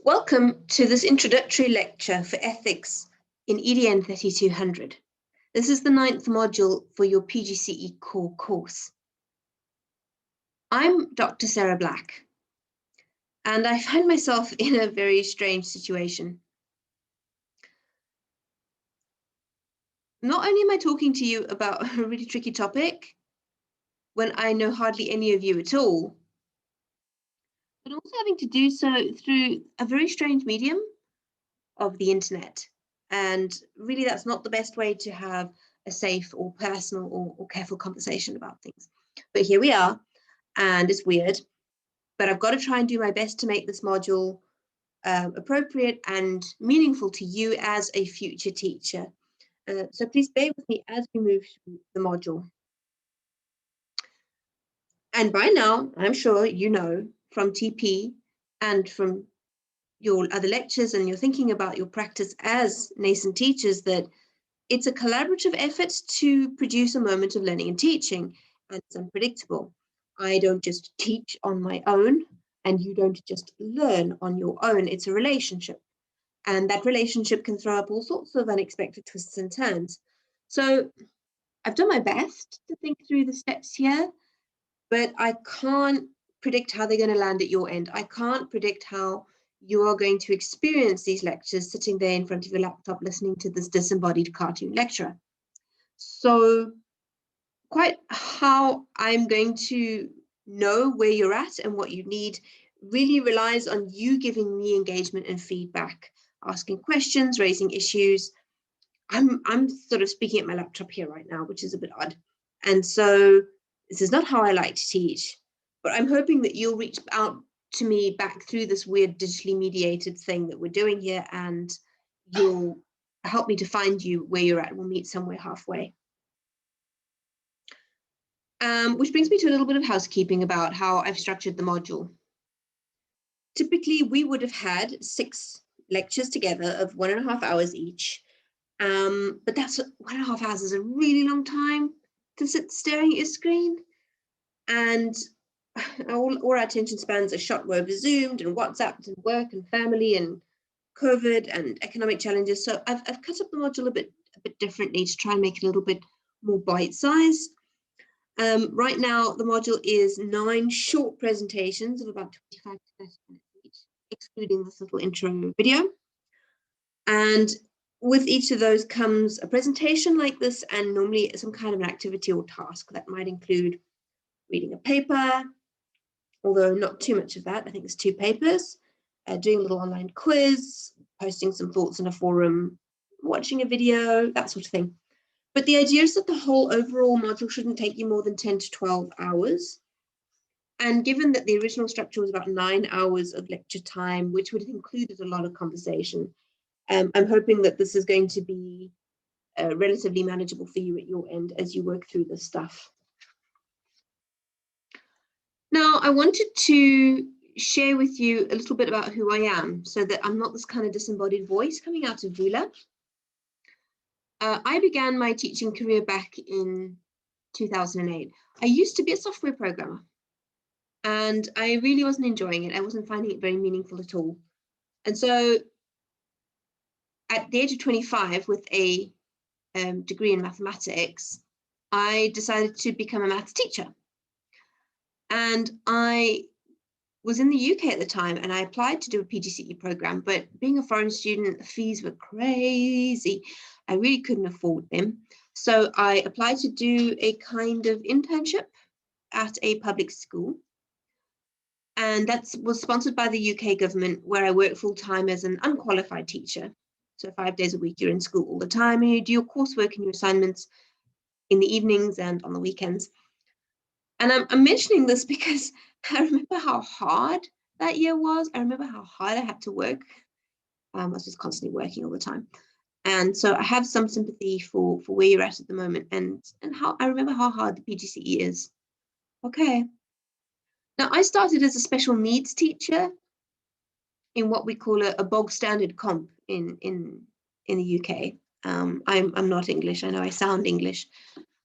Welcome to this introductory lecture for ethics in EDN 3200. This is the 9th module for your PGCE core course. I'm Dr. Sarah Black, and I find myself in a very strange situation. Not only am I talking to you about a really tricky topic when I know hardly any of you at all, but also having to do so through a very strange medium of the internet. And really, that's not the best way to have a safe or personal or careful conversation about things. But here we are, and it's weird, but I've got to try and do my best to make this module appropriate and meaningful to you as a future teacher. So please bear with me as we move through the module. And by now, I'm sure you know from TP and from your other lectures and you're thinking about your practice as nascent teachers that it's a collaborative effort to produce a moment of learning and teaching, and it's unpredictable. I don't just teach on my own, and you don't just learn on your own. It's a relationship, and that relationship can throw up all sorts of unexpected twists and turns. So I've done my best to think through the steps here, but I can't predict how they're going to land at your end. I can't predict how you are going to experience these lectures sitting there in front of your laptop listening to this disembodied cartoon lecturer. So quite how I'm going to know where you're at and what you need really relies on you giving me engagement and feedback, asking questions, raising issues. I'm sort of speaking at my laptop here right now, which is a bit odd. And so this is not how I like to teach, but I'm hoping that you'll reach out to me back through this weird digitally mediated thing that we're doing here, and you'll help me to find you where you're at. We'll meet somewhere halfway. Which brings me to a little bit of housekeeping about how I've structured the module. Typically, we would have had 6 lectures together of 1.5 hours each. But that's 1.5 hours is a really long time to sit staring at your screen. And all our attention spans are shot over Zoomed and WhatsApped and work and family and COVID and economic challenges. So I've cut up the module a bit differently to try and make it a little bit more bite-sized. Right now, the module is 9 short presentations of about 25 to 30 minutes each, excluding this little intro video. And with each of those comes a presentation like this, and normally some kind of an activity or task that might include reading a paper, although not too much of that. I think it's 2 papers, doing a little online quiz, posting some thoughts in a forum, watching a video, that sort of thing. But the idea is that the whole overall module shouldn't take you more than 10 to 12 hours. And given that the original structure was about 9 hours of lecture time, which would have included a lot of conversation, I'm hoping that this is going to be relatively manageable for you at your end as you work through this stuff. Now, I wanted to share with you a little bit about who I am so that I'm not this kind of disembodied voice coming out of Vula. I began my teaching career back in 2008. I used to be a software programmer, and I really wasn't enjoying it. I wasn't finding it very meaningful at all. And so at the age of 25, with a degree in mathematics, I decided to become a maths teacher. And I was in the UK at the time, and I applied to do a PGCE program, but being a foreign student, the fees were crazy. I really couldn't afford them. So I applied to do a kind of internship at a public school. And that was sponsored by the UK government, where I worked full-time as an unqualified teacher. So 5 days a week, you're in school all the time, and you do your coursework and your assignments in the evenings and on the weekends. And I'm mentioning this because I remember how hard that year was. I remember how hard I had to work. I was just constantly working all the time. And so I have some sympathy for where you're at the moment, and how I remember how hard the PGCE is. Okay. Now, I started as a special needs teacher in what we call a bog standard comp in the UK. I'm not English. I know I sound English,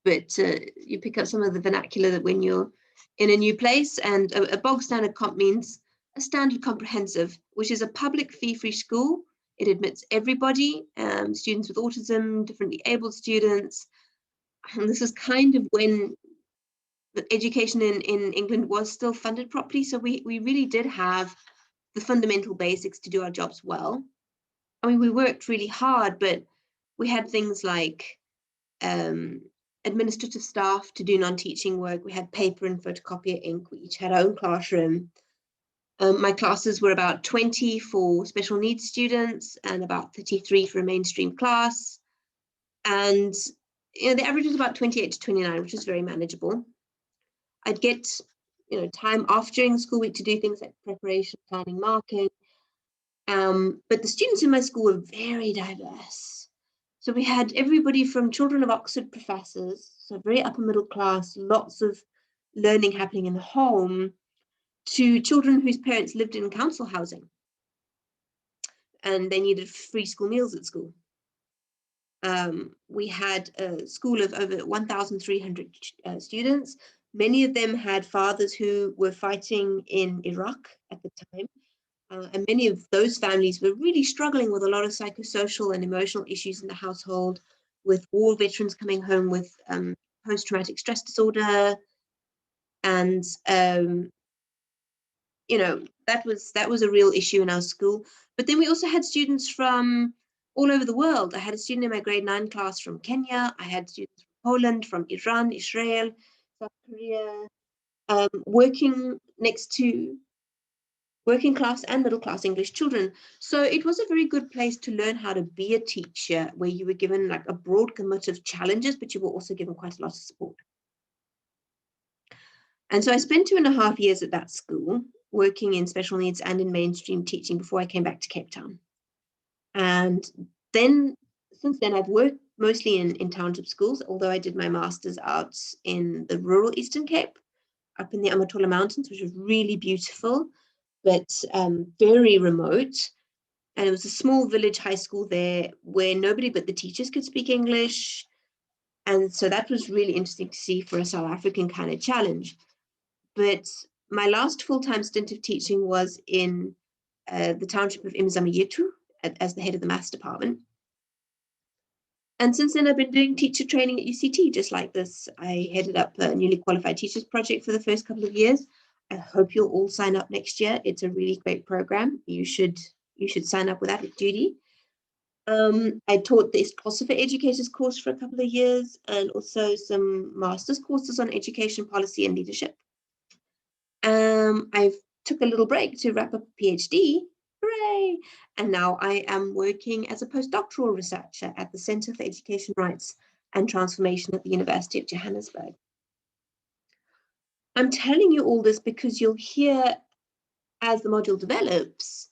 but you pick up some of the vernacular that when you're in a new place. And a bog standard comp means a standard comprehensive, which is a public fee-free school. It admits everybody, students with autism, differently abled students. And this is kind of when the education in England was still funded properly. So we really did have the fundamental basics to do our jobs well. I mean, we worked really hard, but we had things like administrative staff to do non-teaching work. We had paper and photocopier ink. We each had our own classroom. My classes were about 20 for special needs students and about 33 for a mainstream class. And the average was about 28 to 29, which is very manageable. I'd get time off during the school week to do things like preparation, planning, marking. But the students in my school were very diverse. So we had everybody from children of Oxford professors, so very upper middle class, lots of learning happening in the home, to children whose parents lived in council housing and they needed free school meals at school. We had a school of over 1,300 students. Many of them had fathers who were fighting in Iraq at the time. And many of those families were really struggling with a lot of psychosocial and emotional issues in the household, with war veterans coming home with post-traumatic stress disorder. And, that was a real issue in our school. But then we also had students from all over the world. I had a student in my grade 9 class from Kenya. I had students from Poland, from Iran, Israel, South Korea, working next to working class and middle class English children. So it was a very good place to learn how to be a teacher, where you were given like a broad gamut of challenges, but you were also given quite a lot of support. And so I spent 2.5 years at that school, working in special needs and in mainstream teaching before I came back to Cape Town. And then, since then, I've worked mostly in township schools, although I did my master's out in the rural Eastern Cape, up in the Amatola Mountains, which was really beautiful, but very remote. And it was a small village high school there where nobody but the teachers could speak English. And so that was really interesting to see for a South African kind of challenge. But my last full-time stint of teaching was in the township of Imizamayetu as the head of the maths department. And since then, I've been doing teacher training at UCT, just like this. I headed up a newly qualified teachers project for the first couple of years. I hope you'll all sign up next year. It's a really great program. You should sign up with that with Judy. I taught the Is It Possible for Educators course for a couple of years, and also some master's courses on education policy and leadership. I've took a little break to wrap up a PhD. Hooray! And now I am working as a postdoctoral researcher at the Centre for Education Rights and Transformation at the University of Johannesburg. I'm telling you all this because you'll hear, as the module develops,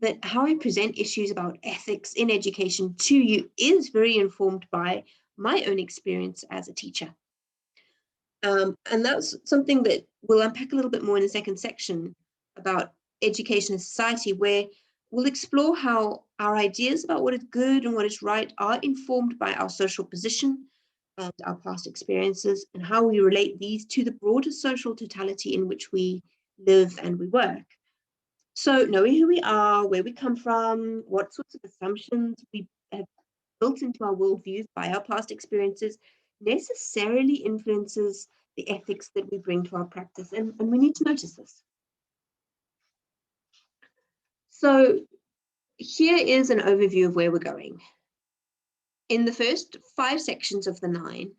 that how I present issues about ethics in education to you is very informed by my own experience as a teacher. And that's something that we'll unpack a little bit more in the second section about education and society, where we'll explore how our ideas about what is good and what is right are informed by our social position and our past experiences, and how we relate these to the broader social totality in which we live and we work. So knowing who we are, where we come from, what sorts of assumptions we have built into our worldviews by our past experiences necessarily influences the ethics that we bring to our practice, and we need to notice this. So here is an overview of where we're going. In the first 5 sections of the 9,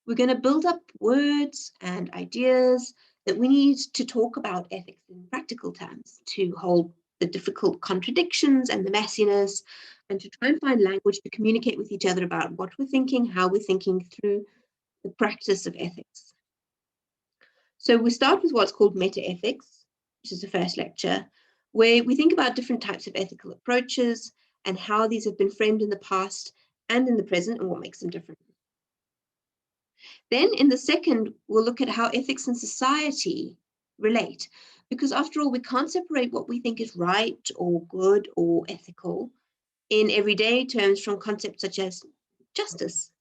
we're going to build up words and ideas that we need to talk about ethics in practical terms, to hold the difficult contradictions and the messiness, and to try and find language to communicate with each other about what we're thinking, how we're thinking through the practice of ethics. So we start with what's called meta-ethics, which is the first lecture, where we think about different types of ethical approaches and how these have been framed in the past and in the present and what makes them different. Then in the second, we'll look at how ethics and society relate, because after all, we can't separate what we think is right or good or ethical in everyday terms from concepts such as justice,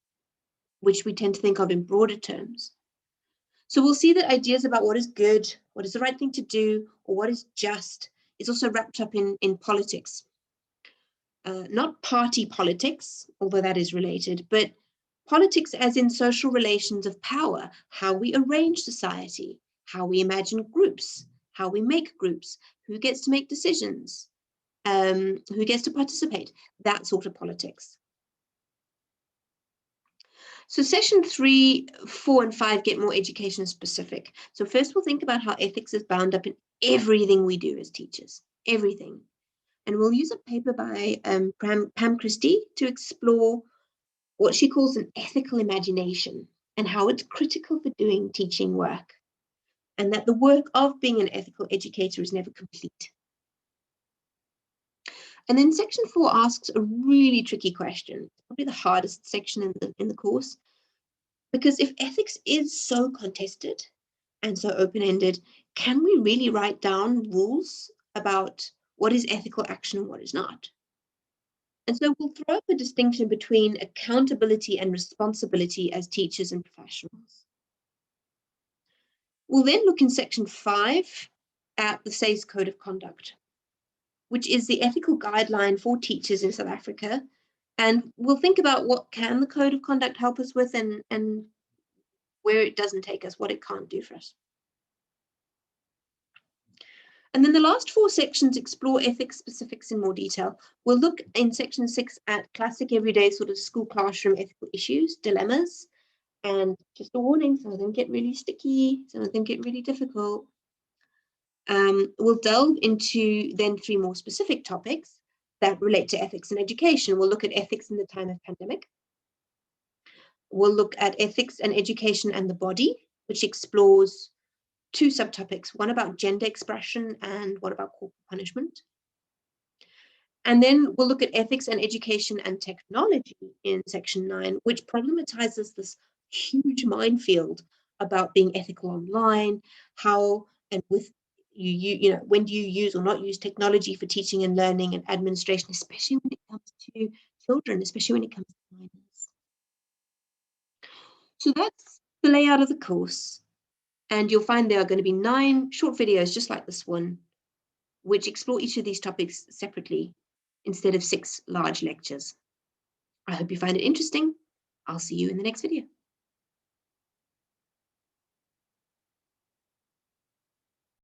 which we tend to think of in broader terms. So we'll see that ideas about what is good, what is the right thing to do, or what is just It's also wrapped up in politics. Not party politics, although that is related, but politics as in social relations of power, how we arrange society, how we imagine groups, how we make groups, who gets to make decisions, who gets to participate, that sort of politics. So session 3, 4, and 5 get more education specific. So first we'll think about how ethics is bound up in everything we do as teachers, everything. And we'll use a paper by Pam Christie to explore what she calls an ethical imagination and how it's critical for doing teaching work, and that the work of being an ethical educator is never complete. And then section 4 asks a really tricky question, probably the hardest section in the course, because if ethics is so contested and so open-ended, can we really write down rules about what is ethical action and what is not? And so we'll throw up a distinction between accountability and responsibility as teachers and professionals. We'll then look in section 5 at the SACE Code of Conduct, which is the ethical guideline for teachers in South Africa. And we'll think about what can the Code of Conduct help us with and where it doesn't take us, what it can't do for us. And then the last 4 sections explore ethics specifics in more detail. We'll look in section 6 at classic everyday sort of school classroom ethical issues, dilemmas, and just a warning, some of them get really sticky, some of them get really difficult. We'll delve into then 3 more specific topics that relate to ethics and education. We'll look at ethics in the time of pandemic. We'll look at ethics and education and the body, which explores 2 subtopics, one about gender expression and one about corporal punishment. And then we'll look at ethics and education and technology in section 9, which problematizes this huge minefield about being ethical online, how and with you know, when do you use or not use technology for teaching and learning and administration, especially when it comes to children, especially when it comes to minors. So that's the layout of the course. And you'll find there are going to be 9 short videos just like this one, which explore each of these topics separately instead of 6 large lectures. I hope you find it interesting. I'll see you in the next video.